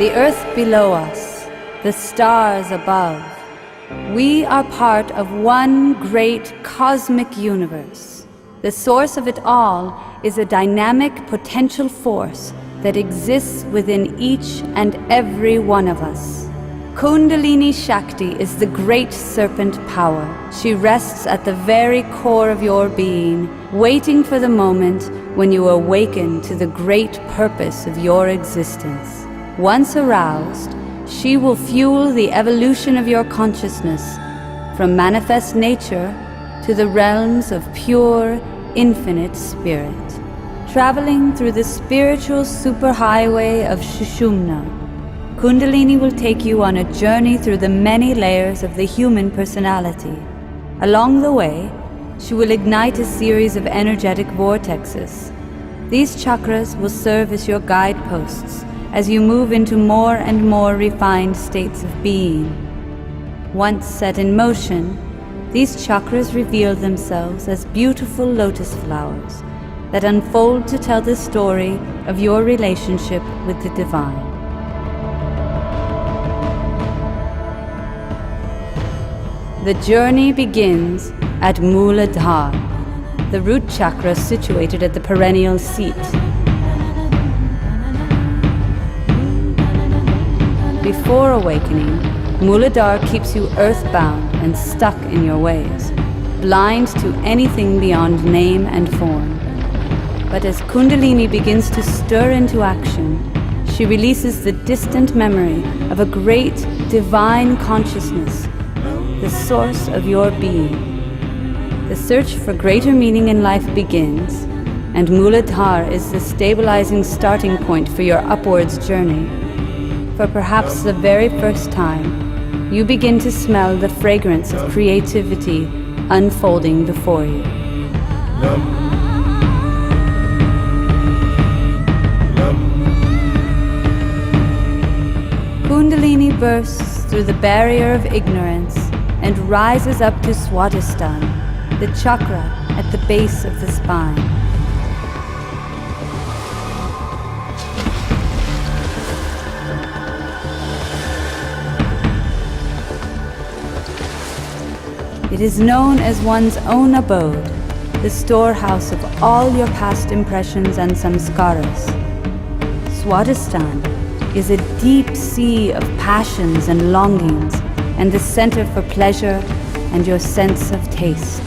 the earth below us, the stars above. We are part of one great cosmic universe. The source of it all is a dynamic potential force that exists within each and every one of us. Kundalini Shakti is the great serpent power. She rests at the very core of your being, waiting for the moment when you awaken to the great purpose of your existence. Once aroused, she will fuel the evolution of your consciousness from manifest nature to the realms of pure, infinite spirit. Traveling through the spiritual superhighway of Sushumna, Kundalini will take you on a journey through the many layers of the human personality. Along the way, she will ignite a series of energetic vortexes. These chakras will serve as your guideposts as you move into more and more refined states of being. Once set in motion, these chakras reveal themselves as beautiful lotus flowers that unfold to tell the story of your relationship with the divine. The journey begins at Muladhara, the root chakra situated at the perennial seat. Before awakening, Muladhara keeps you earthbound and stuck in your ways, blind to anything beyond name and form. But as Kundalini begins to stir into action, she releases the distant memory of a great divine consciousness, the source of your being. The search for greater meaning in life begins, and Muladhara is the stabilizing starting point for your upwards journey. For perhaps the very first time, you begin to smell the fragrance of creativity unfolding before you. Kundalini bursts through the barrier of ignorance and rises up to Swadhisthana, the chakra at the base of the spine. It is known as one's own abode, the storehouse of all your past impressions and samskaras. Swadhisthana is a deep sea of passions and longings, and the center for pleasure and your sense of taste.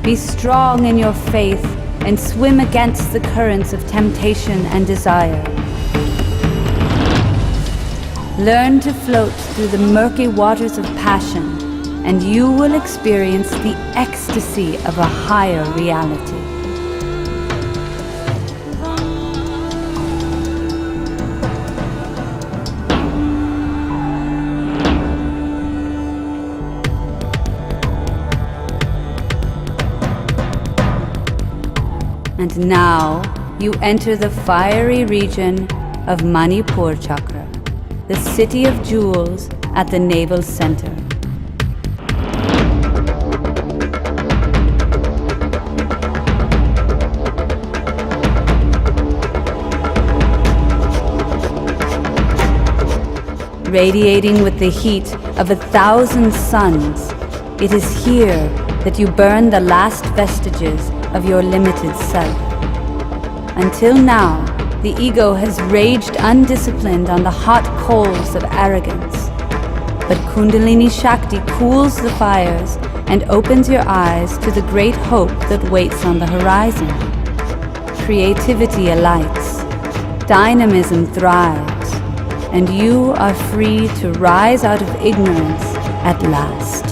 Be strong in your faith and swim against the currents of temptation and desire. Learn to float through the murky waters of passion, and you will experience the ecstasy of a higher reality. And now you enter the fiery region of Manipur Chakra, the city of jewels at the navel center. Radiating with the heat of 1,000 suns, it is here that you burn the last vestiges of your limited self. Until now, the ego has raged undisciplined on the hot coals of arrogance. But Kundalini Shakti cools the fires and opens your eyes to the great hope that waits on the horizon. Creativity alights, dynamism thrives, and you are free to rise out of ignorance at last.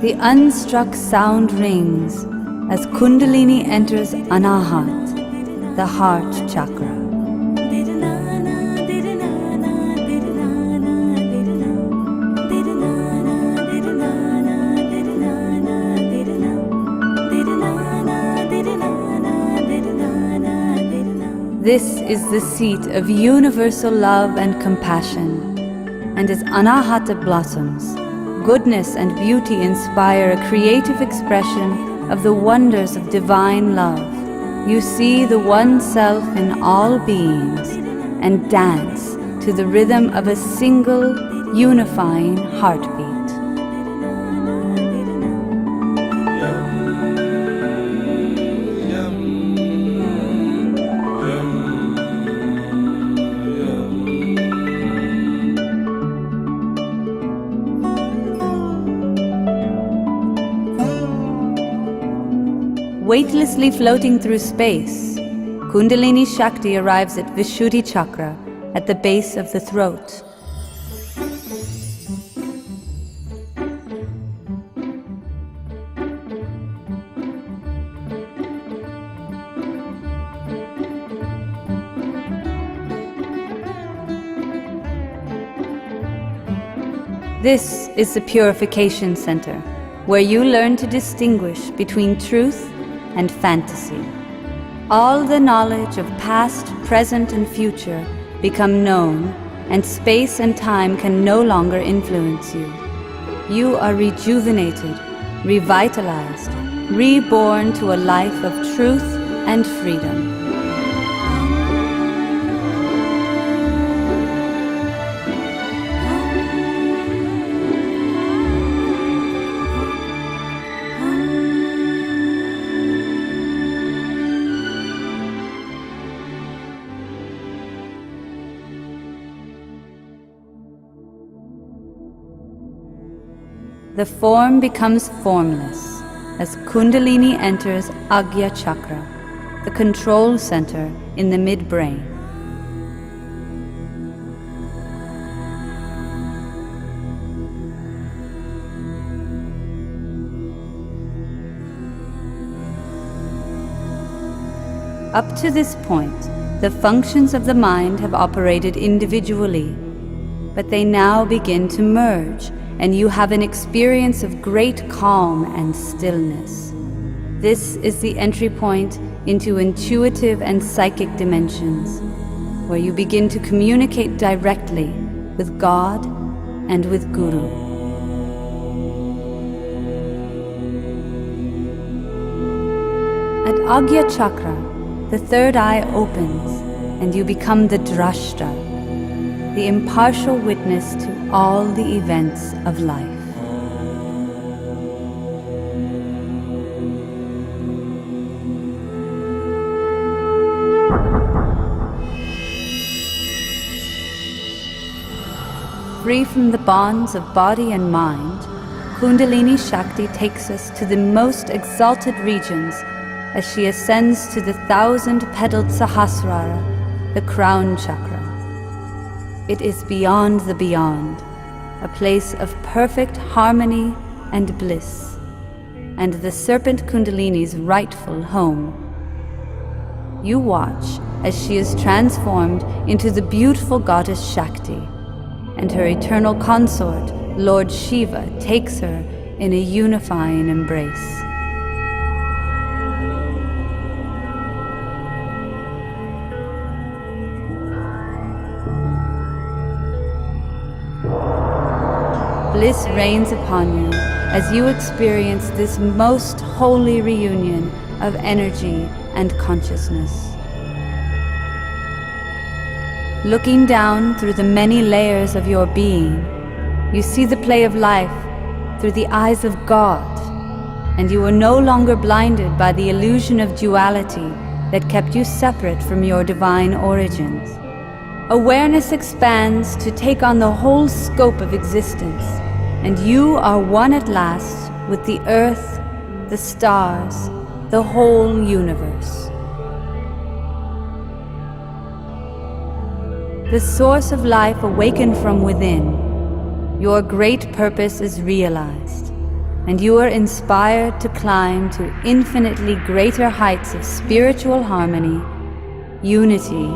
The unstruck sound rings as Kundalini enters Anahat, the heart chakra. This is the seat of universal love and compassion, and as Anahata blossoms, goodness and beauty inspire a creative expression of the wonders of divine love. You see the one self in all beings and dance to the rhythm of a single, unifying heartbeat. Weightlessly floating through space, Kundalini Shakti arrives at Vishuddhi Chakra at the base of the throat. This is the Purification Center, where you learn to distinguish between truth and fantasy. All the knowledge of past, present, and future become known, and space and time can no longer influence you. You are rejuvenated, revitalized, reborn to a life of truth and freedom. The form becomes formless as Kundalini enters Agya Chakra, the control center in the midbrain. Up to this point, the functions of the mind have operated individually, but they now begin to merge, and you have an experience of great calm and stillness. This is the entry point into intuitive and psychic dimensions, where you begin to communicate directly with God and with Guru. At Agya Chakra, the third eye opens and you become the Drashta, the impartial witness to all the events of life. Free from the bonds of body and mind, Kundalini Shakti takes us to the most exalted regions as she ascends to the 1,000-petaled Sahasrara, the crown chakra. It is beyond the beyond, a place of perfect harmony and bliss, and the serpent Kundalini's rightful home. You watch as she is transformed into the beautiful goddess Shakti, and her eternal consort, Lord Shiva, takes her in a unifying embrace. Bliss reigns upon you as you experience this most holy reunion of energy and consciousness. Looking down through the many layers of your being, you see the play of life through the eyes of God, and you are no longer blinded by the illusion of duality that kept you separate from your divine origins. Awareness expands to take on the whole scope of existence, and you are one at last with the earth, the stars, the whole universe. The source of life awakened from within, your great purpose is realized, and you are inspired to climb to infinitely greater heights of spiritual harmony, unity,